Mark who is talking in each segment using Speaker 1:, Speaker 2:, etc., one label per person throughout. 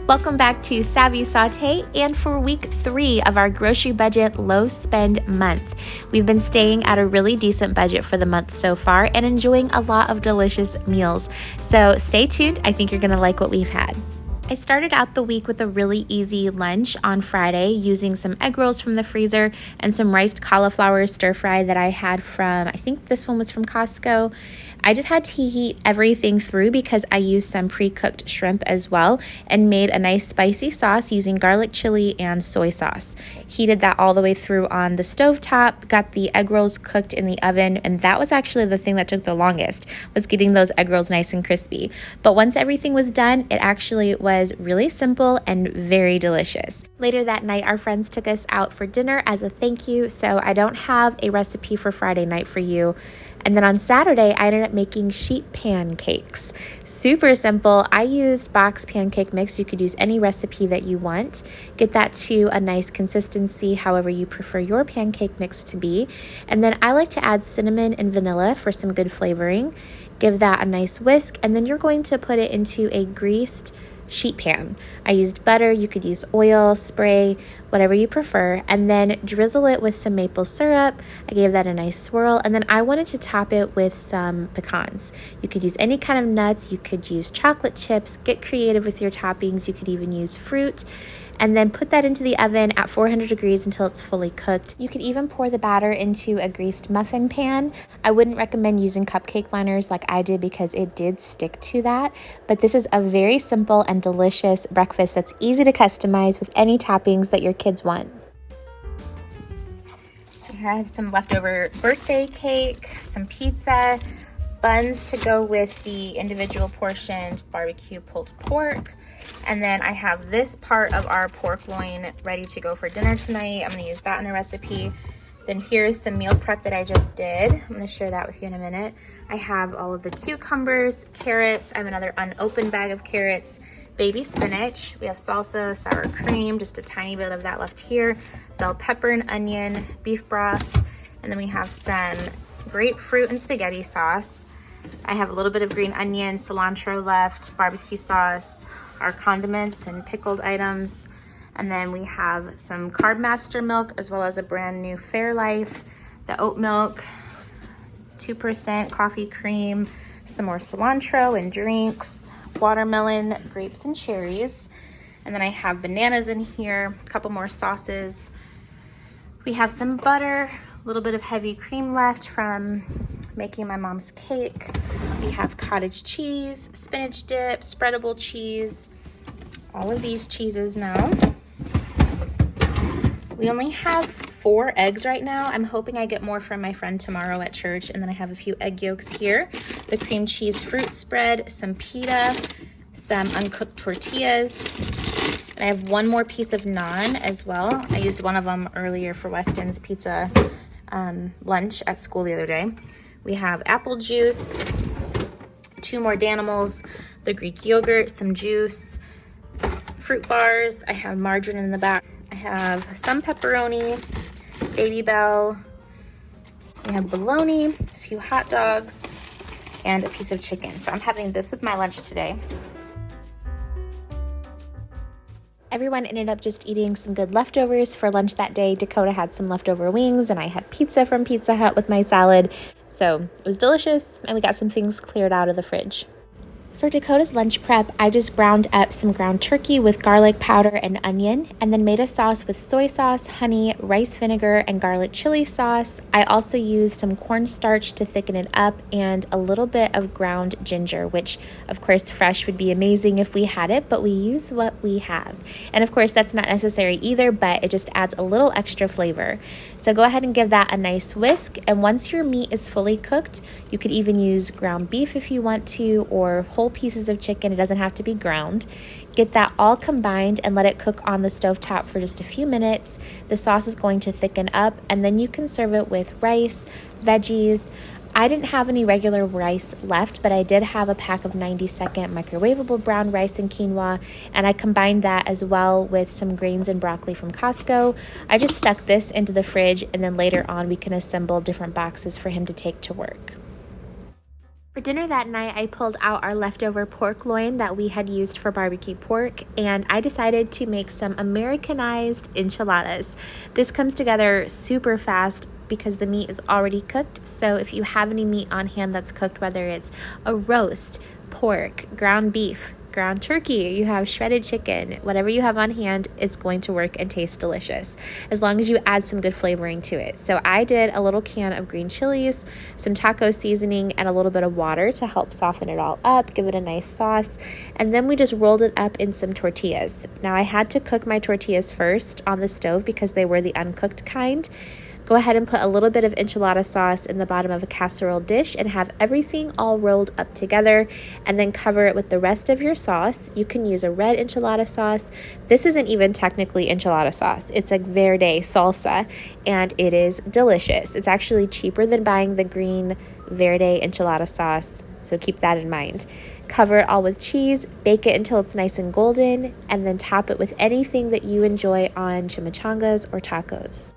Speaker 1: Welcome back to Savvy Saute, and for week 3 of our grocery budget low spend month. We've been staying at a really decent budget for the month so far and enjoying a lot of delicious meals. So stay tuned, I think you're gonna like what we've had. I started out the week with a really easy lunch on Friday using some egg rolls from the freezer and some riced cauliflower stir fry that I had from, I think this one was from Costco. I just had to heat everything through because I used some pre-cooked shrimp as well and made a nice spicy sauce using garlic chili and soy sauce. Heated that all the way through on the stovetop, got the egg rolls cooked in the oven, and that was actually the thing that took the longest, was getting those egg rolls nice and crispy. But once everything was done, it actually was really simple and very delicious. Later that night, our friends took us out for dinner as a thank you, so I don't have a recipe for Friday night for you. And then on Saturday, I ended up making sheet pancakes. Super simple. I used box pancake mix. You could use any recipe that you want. Get that to a nice consistency, however you prefer your pancake mix to be. And then I like to add cinnamon and vanilla for some good flavoring. Give that a nice whisk, and then you're going to put it into a greased sheet pan. I used butter, you could use oil, spray, whatever you prefer, and then drizzle it with some maple syrup. I gave that a nice swirl, and then I wanted to top it with some pecans. You could use any kind of nuts, you could use chocolate chips, get creative with your toppings, you could even use fruit. And then put that into the oven at 400 degrees until it's fully cooked. You could even pour the batter into a greased muffin pan. I wouldn't recommend using cupcake liners like I did because it did stick to that, but this is a very simple and delicious breakfast that's easy to customize with any toppings that your kids want. So here I have some leftover birthday cake, some pizza, buns to go with the individual portioned barbecue pulled pork. And then I have this part of our pork loin ready to go for dinner tonight. I'm gonna use that in a recipe. Then here's some meal prep that I just did. I'm gonna share that with you in a minute. I have all of the cucumbers, carrots. I have another unopened bag of carrots, baby spinach. We have salsa, sour cream, just a tiny bit of that left here, bell pepper and onion, beef broth, and then we have some grapefruit and spaghetti sauce. I have a little bit of green onion, cilantro left, barbecue sauce, our condiments and pickled items, and then we have some Carb Master milk as well as a brand new Fairlife, the oat milk, 2% coffee cream, some more cilantro and drinks, watermelon, grapes and cherries, and then I have bananas in here, a couple more sauces. We have some butter, a little bit of heavy cream left from making my mom's cake. We have cottage cheese, spinach dip, spreadable cheese, all of these cheeses now. We only have 4 eggs right now. I'm hoping I get more from my friend tomorrow at church. And then I have a few egg yolks here, the cream cheese fruit spread, some pita, some uncooked tortillas. And I have one more piece of naan as well. I used one of them earlier for Weston's pizza lunch at school the other day. We have apple juice, 2 more Danimals, the Greek yogurt, some juice, fruit bars. I have margarine in the back. I have some pepperoni, Baby Bell. We have bologna, a few hot dogs, and a piece of chicken. So I'm having this with my lunch today. Everyone ended up just eating some good leftovers for lunch that day. Dakota had some leftover wings, and I had pizza from Pizza Hut with my salad. So it was delicious, and we got some things cleared out of the fridge. For Dakota's lunch prep, I just browned up some ground turkey with garlic powder and onion, and then made a sauce with soy sauce, honey, rice vinegar, and garlic chili sauce. I also used some cornstarch to thicken it up and a little bit of ground ginger, which of course fresh would be amazing if we had it, but we use what we have. And of course that's not necessary either, but it just adds a little extra flavor. So go ahead and give that a nice whisk, and once your meat is fully cooked, you could even use ground beef if you want to, or whole pieces of chicken. It doesn't have to be ground. Get that all combined and let it cook on the stovetop for just a few minutes. The sauce is going to thicken up, and then you can serve it with rice, veggies. I didn't have any regular rice left, but I did have a pack of 90-second microwavable brown rice and quinoa, and I combined that as well with some greens and broccoli from Costco. I just stuck this into the fridge, and then later on we can assemble different boxes for him to take to work. For dinner that night, I pulled out our leftover pork loin that we had used for barbecue pork, and I decided to make some Americanized enchiladas. This comes together super fast because the meat is already cooked. So if you have any meat on hand that's cooked, whether it's a roast, pork, ground beef, ground turkey, you have shredded chicken, whatever you have on hand, it's going to work and taste delicious as long as you add some good flavoring to it. So I did a little can of green chilies, some taco seasoning, and a little bit of water to help soften it all up, give it a nice sauce, and then we just rolled it up in some tortillas. Now I had to cook my tortillas first on the stove because they were the uncooked kind. Go ahead and put a little bit of enchilada sauce in the bottom of a casserole dish and have everything all rolled up together, and then cover it with the rest of your sauce. You can use a red enchilada sauce. This isn't even technically enchilada sauce. It's a verde salsa, and it is delicious. It's actually cheaper than buying the green verde enchilada sauce, so keep that in mind. Cover it all with cheese, bake it until it's nice and golden, and then top it with anything that you enjoy on chimichangas or tacos.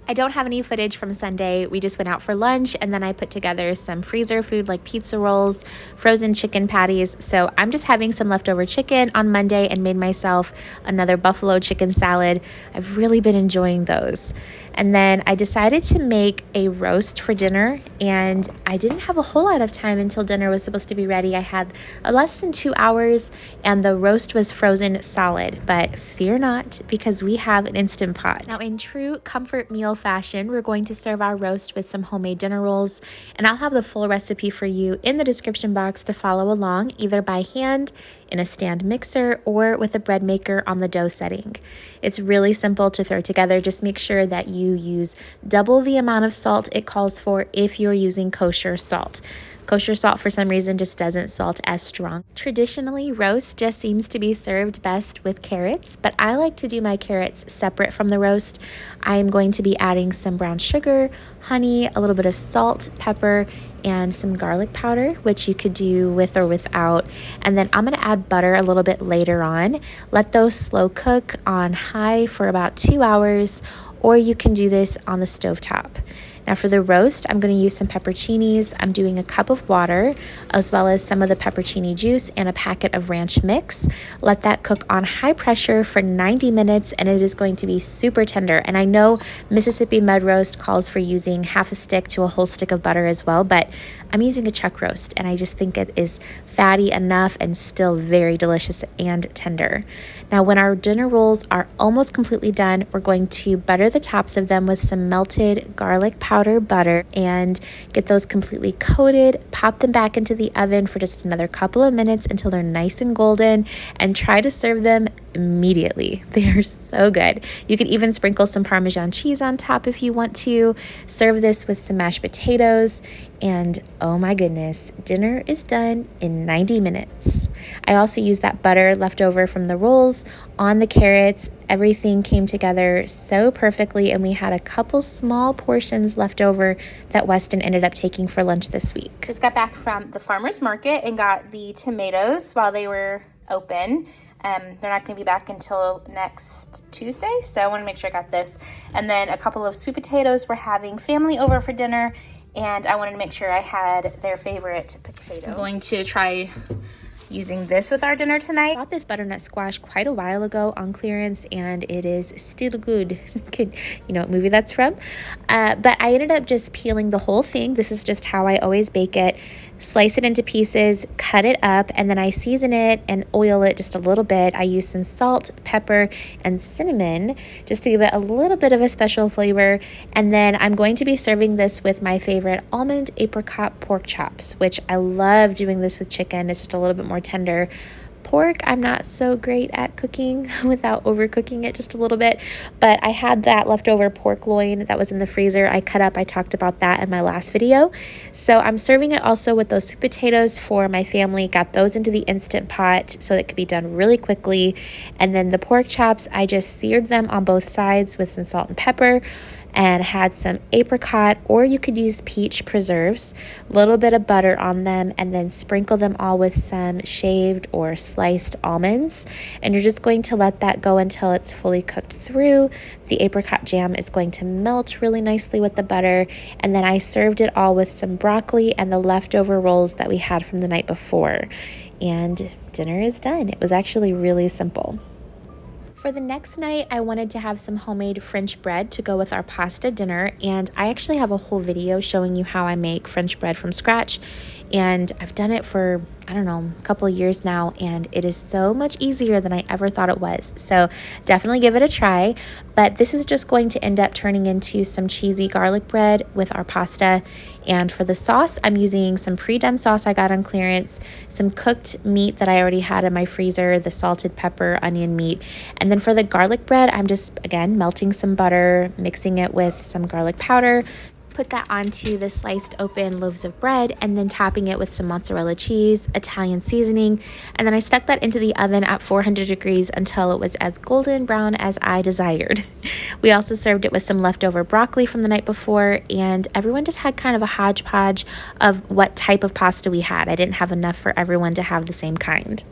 Speaker 1: I don't have any footage from Sunday. We just went out for lunch, and then I put together some freezer food like pizza rolls, frozen chicken patties. So I'm just having some leftover chicken on Monday and made myself another buffalo chicken salad. I've really been enjoying those. And then I decided to make a roast for dinner, and I didn't have a whole lot of time until dinner was supposed to be ready. I had less than 2 hours, and the roast was frozen solid, but fear not, because we have an Instant Pot. Now, in true comfort meal fashion, we're going to serve our roast with some homemade dinner rolls, and I'll have the full recipe for you in the description box to follow along, either by hand, in a stand mixer, or with a bread maker on the dough setting. It's really simple to throw together. Just make sure that you use double the amount of salt it calls for if you're using kosher salt. Kosher salt, for some reason, just doesn't salt as strong. Traditionally, roast just seems to be served best with carrots, but I like to do my carrots separate from the roast. I am going to be adding some brown sugar, honey, a little bit of salt, pepper, and some garlic powder, which you could do with or without. And then I'm going to add butter a little bit later on. Let those slow cook on high for about 2 hours, or you can do this on the stovetop. Now for the roast, I'm going to use some pepperoncinis. I'm doing a cup of water, as well as some of the pepperoncini juice and a packet of ranch mix. Let that cook on high pressure for 90 minutes, and it is going to be super tender. And I know Mississippi mud roast calls for using half a stick to a whole stick of butter as well, but I'm using a chuck roast, and I just think it is fatty enough and still very delicious and tender. Now, when our dinner rolls are almost completely done, we're going to butter the tops of them with some melted garlic powder butter and get those completely coated. Pop them back into the oven for just another couple of minutes until they're nice and golden, and try to serve them immediately. They are so good. You could even sprinkle some Parmesan cheese on top if you want to. Serve this with some mashed potatoes, and oh my goodness, dinner is done in 90 minutes. I also used that butter left over from the rolls on the carrots. Everything came together so perfectly, and we had a couple small portions left over that Weston ended up taking for lunch this week. Just got back from the farmer's market and got the tomatoes while they were open. They're not going to be back until next Tuesday, so I want to make sure I got this. And then a couple of sweet potatoes. We're having family over for dinner, and I wanted to make sure I had their favorite potato. I'm going to try using this with our dinner tonight. I bought this butternut squash quite a while ago on clearance, and it is still good. You know what movie that's from? But I ended up just peeling the whole thing. This is just how I always bake it. Slice it into pieces, cut it up, and then I season it and oil it just a little bit. I use some salt, pepper, and cinnamon just to give it a little bit of a special flavor. And then I'm going to be serving this with my favorite almond apricot pork chops, which I love doing this with chicken. It's just a little bit more tender. Pork, I'm not so great at cooking without overcooking it just a little bit, but I had that leftover pork loin that was in the freezer. I cut up, I talked about that in my last video. So I'm serving it also with those sweet potatoes for my family. Got those into the Instant Pot so it could be done really quickly. And then the pork chops, I just seared them on both sides with some salt and pepper. and had some apricot, or you could use peach preserves, a little bit of butter on them, and then sprinkle them all with some shaved or sliced almonds. And you're just going to let that go until it's fully cooked through. The apricot jam is going to melt really nicely with the butter. And then I served it all with some broccoli and the leftover rolls that we had from the night before. And dinner is done. It was actually really simple. For the next night, I wanted to have some homemade French bread to go with our pasta dinner, and I actually have a whole video showing you how I make French bread from scratch, and I've done it for, I don't know, a couple of years now, and it is so much easier than I ever thought it was. So definitely give it a try, but this is just going to end up turning into some cheesy garlic bread with our pasta. And for the sauce, I'm using some pre-done sauce I got on clearance, some cooked meat that I already had in my freezer, the salted pepper, onion meat. And then for the garlic bread, I'm just, again, melting some butter, mixing it with some garlic powder, put that onto the sliced open loaves of bread, and then topping it with some mozzarella cheese, Italian seasoning, and then I stuck that into the oven at 400 degrees until it was as golden brown as I desired. We also served it with some leftover broccoli from the night before, and everyone just had kind of a hodgepodge of what type of pasta we had. I didn't have enough for everyone to have the same kind.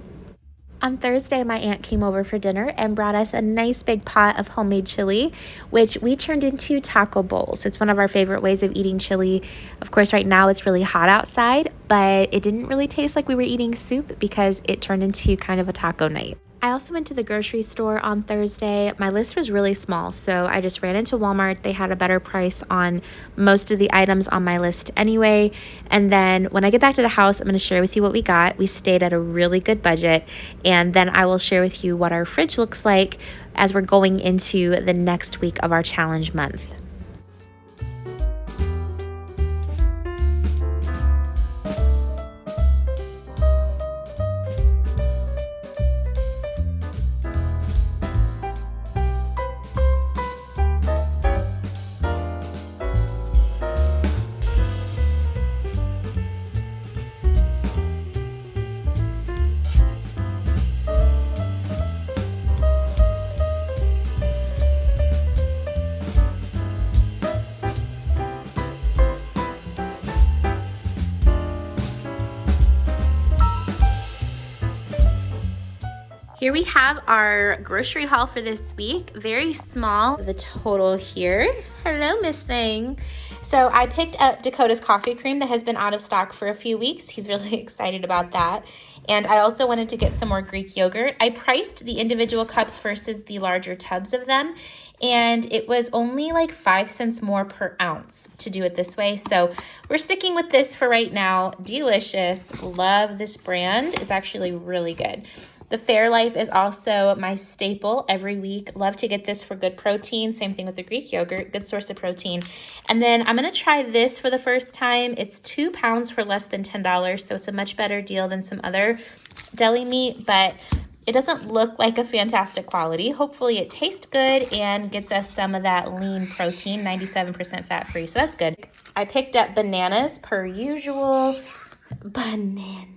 Speaker 1: On Thursday, my aunt came over for dinner and brought us a nice big pot of homemade chili, which we turned into taco bowls. It's one of our favorite ways of eating chili. Of course, right now it's really hot outside, but it didn't really taste like we were eating soup because it turned into kind of a taco night. I also went to the grocery store on Thursday. My list was really small, so I just ran into Walmart. They had a better price on most of the items on my list anyway. And then when I get back to the house, I'm going to share with you what we got. We stayed at a really good budget, and then I will share with you what our fridge looks like as we're going into the next week of our challenge month. Here we have our grocery haul for this week. Very small, the total here. Hello, Miss Thing. So I picked up Dakota's coffee cream that has been out of stock for a few weeks. He's really excited about that. And I also wanted to get some more Greek yogurt. I priced the individual cups versus the larger tubs of them, and it was only like 5 cents more per ounce to do it this way. So we're sticking with this for right now. Delicious. Love this brand. It's actually really good. The Fairlife is also my staple every week. Love to get this for good protein. Same thing with the Greek yogurt, good source of protein. And then I'm going to try this for the first time. It's 2 pounds for less than $10, so it's a much better deal than some other deli meat, but it doesn't look like a fantastic quality. Hopefully it tastes good and gets us some of that lean protein, 97% fat-free, so that's good. I picked up bananas per usual. Bananas.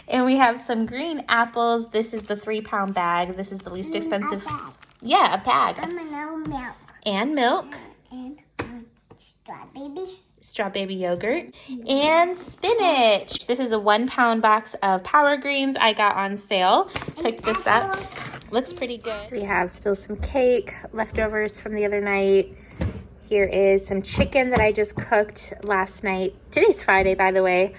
Speaker 1: And we have some green apples. This is the 3-pound bag. This is the least expensive. Yeah, a bag.
Speaker 2: Milk.
Speaker 1: And milk.
Speaker 2: And
Speaker 1: Straw baby yogurt. And spinach. This is a 1-pound box of Power Greens I got on sale. Picked this up. Looks pretty good. So we have still some cake, leftovers from the other night. Here is some chicken that I just cooked last night. Today's Friday, by the way.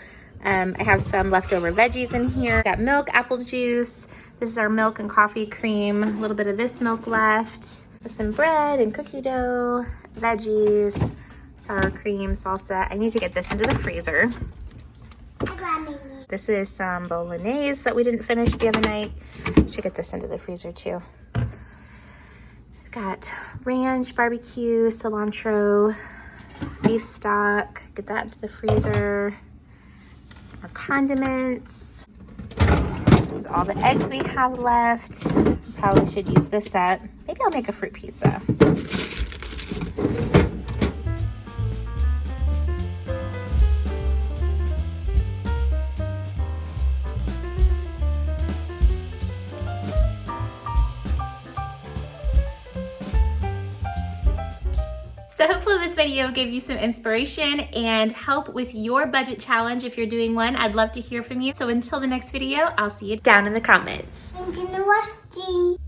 Speaker 1: I have some leftover veggies in here. Got milk, apple juice. This is our milk and coffee cream. A little bit of this milk left. Some bread and cookie dough, veggies, sour cream, salsa. I need to get this into the freezer. This is some bolognese that we didn't finish the other night. Should get this into the freezer too. Got ranch, barbecue, cilantro, beef stock. Get that into the freezer. Our condiments. This is all the eggs we have left. Probably should use this up. Maybe I'll make a fruit pizza. So hopefully this video gave you some inspiration and help with your budget challenge if you're doing one. I'd love to hear from you. So until the next video, I'll see you down in the comments.
Speaker 2: Thank you for watching.